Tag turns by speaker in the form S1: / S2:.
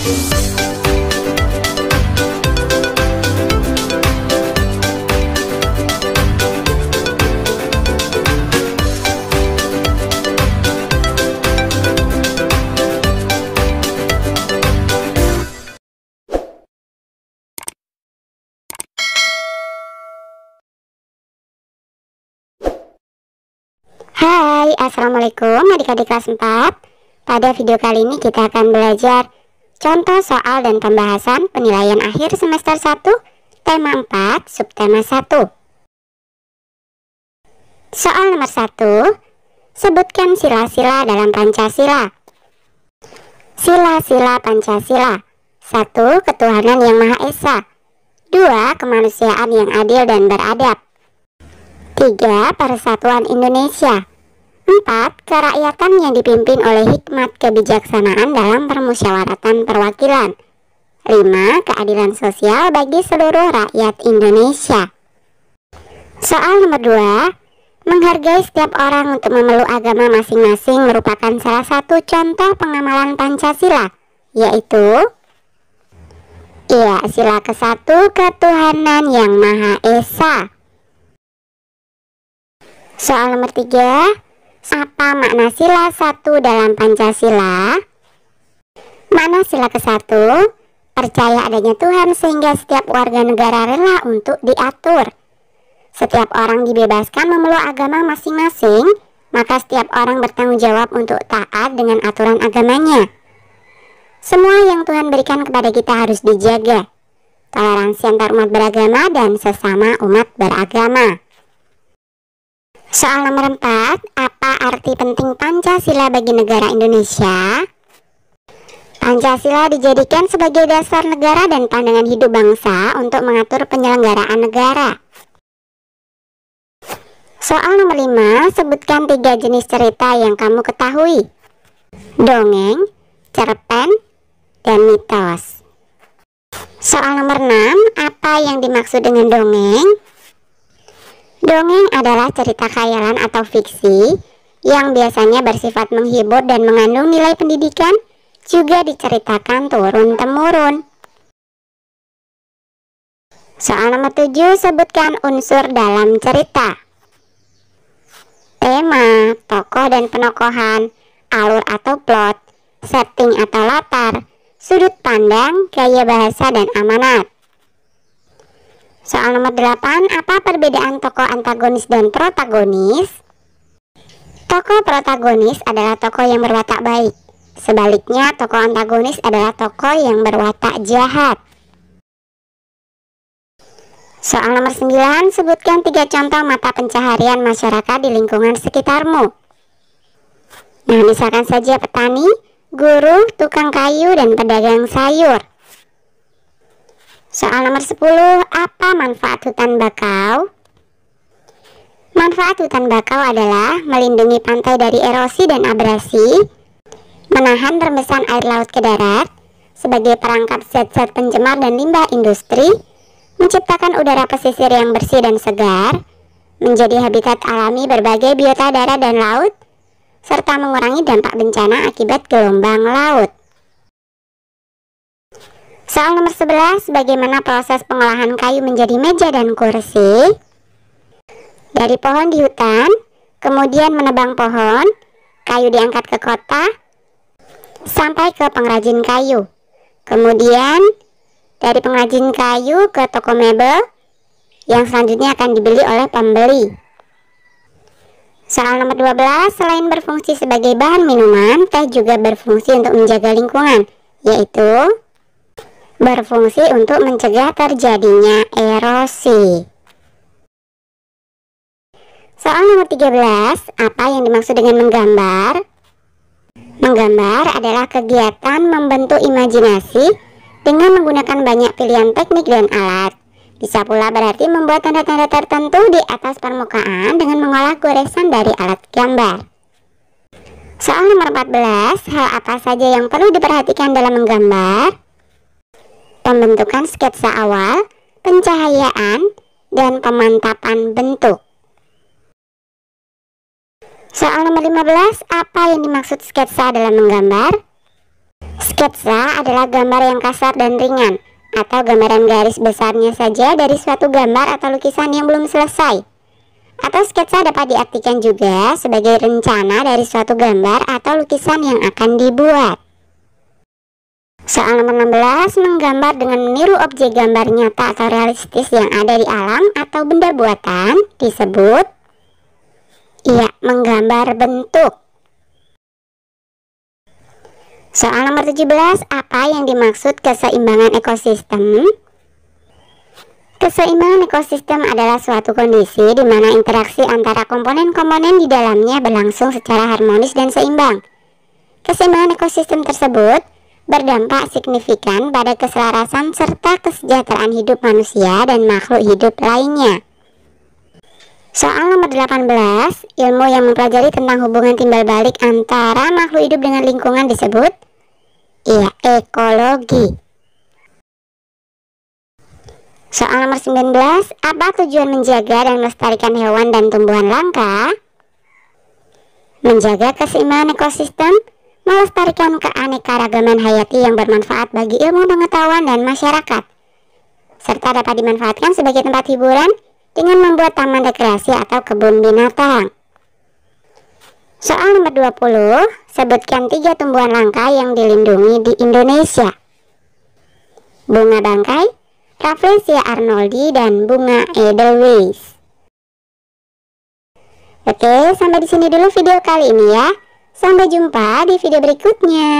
S1: Hai, assalamualaikum adik-adik kelas 4. Pada video kali ini kita akan belajar contoh soal dan pembahasan penilaian akhir semester 1, tema 4, subtema 1. Soal nomor 1, sebutkan sila-sila dalam Pancasila. Sila-sila Pancasila: 1. Ketuhanan yang Maha Esa. 2. Kemanusiaan yang adil dan beradab. 3. Persatuan Indonesia. 4. Kerakyatan yang dipimpin oleh hikmat kebijaksanaan dalam permusyawaratan perwakilan. 5. Keadilan sosial bagi seluruh rakyat Indonesia. Soal nomor 2, menghargai setiap orang untuk memeluk agama masing-masing merupakan salah satu contoh pengamalan Pancasila, yaitu sila ke-1, ketuhanan yang Maha Esa. Soal nomor 3, apa makna sila 1 dalam Pancasila? Makna sila ke-1, percaya adanya Tuhan sehingga setiap warga negara rela untuk diatur. Setiap orang dibebaskan memeluk agama masing-masing, maka setiap orang bertanggung jawab untuk taat dengan aturan agamanya. Semua yang Tuhan berikan kepada kita harus dijaga. Toleransi antar umat beragama dan sesama umat beragama. Soal nomor 4, apa arti penting Pancasila bagi negara Indonesia? Pancasila dijadikan sebagai dasar negara dan pandangan hidup bangsa untuk mengatur penyelenggaraan negara. Soal nomor 5, sebutkan 3 jenis cerita yang kamu ketahui: dongeng, cerpen, dan mitos. Soal nomor 6, apa yang dimaksud dengan dongeng? Dongeng adalah cerita khayalan atau fiksi yang biasanya bersifat menghibur dan mengandung nilai pendidikan, juga diceritakan turun-temurun. Soal nomor 7, sebutkan unsur dalam cerita: tema, tokoh dan penokohan, alur atau plot, setting atau latar, sudut pandang, gaya bahasa, dan amanat. Soal nomor 8, apa perbedaan tokoh antagonis dan protagonis? Tokoh protagonis adalah tokoh yang berwatak baik. Sebaliknya, tokoh antagonis adalah tokoh yang berwatak jahat. Soal nomor 9, sebutkan 3 contoh mata pencaharian masyarakat di lingkungan sekitarmu. Nah, misalkan saja petani, guru, tukang kayu, dan pedagang sayur. Soal nomor 10, apa manfaat hutan bakau? Manfaat hutan bakau adalah melindungi pantai dari erosi dan abrasi, menahan rembesan air laut ke darat, sebagai perangkap zat-zat pencemar dan limbah industri, menciptakan udara pesisir yang bersih dan segar, menjadi habitat alami berbagai biota darat dan laut, serta mengurangi dampak bencana akibat gelombang laut. Soal nomor 11, bagaimana proses pengolahan kayu menjadi meja dan kursi? Dari pohon di hutan, kemudian menebang pohon, kayu diangkat ke kota, sampai ke pengrajin kayu. Kemudian, dari pengrajin kayu ke toko mebel, yang selanjutnya akan dibeli oleh pembeli. Soal nomor 12, selain berfungsi sebagai bahan minuman, teh juga berfungsi untuk menjaga lingkungan, yaitu berfungsi untuk mencegah terjadinya erosi. Soal nomor 13, apa yang dimaksud dengan menggambar? Menggambar adalah kegiatan membentuk imajinasi dengan menggunakan banyak pilihan teknik dan alat. Bisa pula berarti membuat tanda-tanda tertentu di atas permukaan dengan mengolah goresan dari alat gambar. Soal nomor 14, hal apa saja yang perlu diperhatikan dalam menggambar? Pembentukan sketsa awal, pencahayaan, dan pemantapan bentuk. Soal nomor 15, apa yang dimaksud sketsa dalam menggambar? Sketsa adalah gambar yang kasar dan ringan, atau gambaran garis besarnya saja dari suatu gambar atau lukisan yang belum selesai. Atau sketsa dapat diartikan juga sebagai rencana dari suatu gambar atau lukisan yang akan dibuat. Soal nomor 16, menggambar dengan meniru objek gambar nyata atau realistis yang ada di alam atau benda buatan disebut menggambar bentuk. Soal nomor 17, apa yang dimaksud keseimbangan ekosistem? Keseimbangan ekosistem adalah suatu kondisi di mana interaksi antara komponen-komponen di dalamnya berlangsung secara harmonis dan seimbang. Keseimbangan ekosistem tersebut berdampak signifikan pada keselarasan serta kesejahteraan hidup manusia dan makhluk hidup lainnya. Soal nomor 18, ilmu yang mempelajari tentang hubungan timbal balik antara makhluk hidup dengan lingkungan disebut ekologi. Soal nomor 19, apa tujuan menjaga dan melestarikan hewan dan tumbuhan langka? Menjaga keseimbangan ekosistem, melestarikan keanekaragaman hayati yang bermanfaat bagi ilmu pengetahuan dan masyarakat, serta dapat dimanfaatkan sebagai tempat hiburan dengan membuat taman rekreasi atau kebun binatang. Soal nomor 20, sebutkan 3 tumbuhan langka yang dilindungi di Indonesia. Bunga bangkai, Rafflesia arnoldi, dan bunga Edelweiss. Oke, sampai di sini dulu video kali ini ya. Sampai jumpa di video berikutnya.